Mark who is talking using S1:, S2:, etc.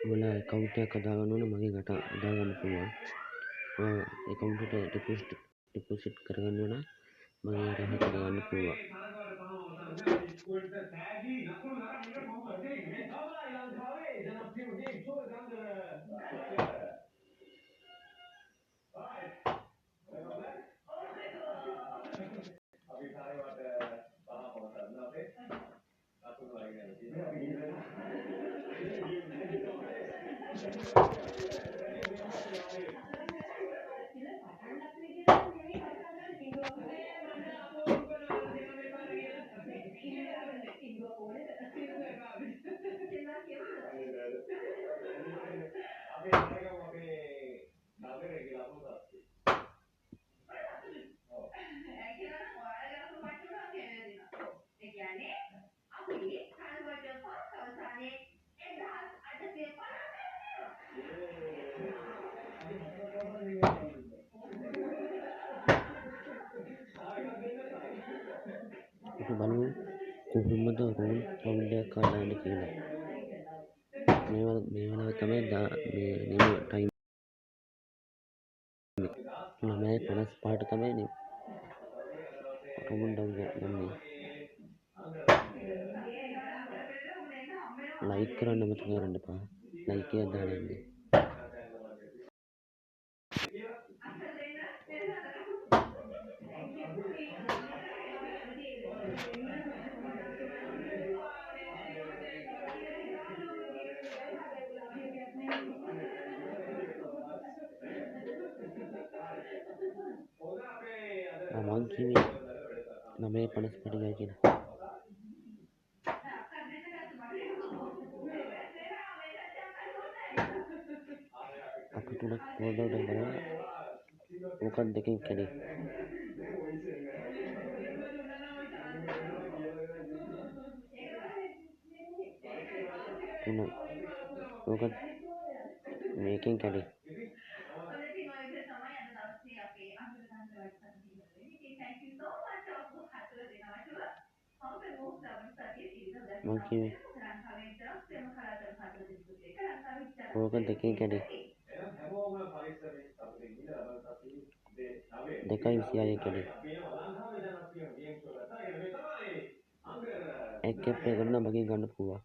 S1: ඔයාලා account එකක් හදාගන්න ඕන මගෙන් හදාගන්න පුළුවන්. ඔයා account එකට deposit කරගන්න ඕන මගෙන් රහස ගන්න පුළුවන්. අපි බලමු කොහොමද රෝල් account එකක් හදාගන්නේ කියලා. මේ වෙලාව තමයි මේ නිම ටයිම් 9:55ට තමයි නේ රෝල් ඩවුන්ලෝඩ් ලයික් කරන්න අමතක කරන්න එපා. ලයික් එකක් දාලා ඉන්න. මං කිව්වේ 9:55ට ගියා කියලා. අපි තුනක් පොඩ්ඩක් බලලා මොකක් දෙකෙන් කැඩේ. තුන මොකක් මේකෙන් කැඩේ. මං කිව්වේ මොකක් දෙකෙන් කැඩේ. 2:26 කැඩේ. එක ප්ලේ කරන මගෙන් ගන්න පුළුවන්.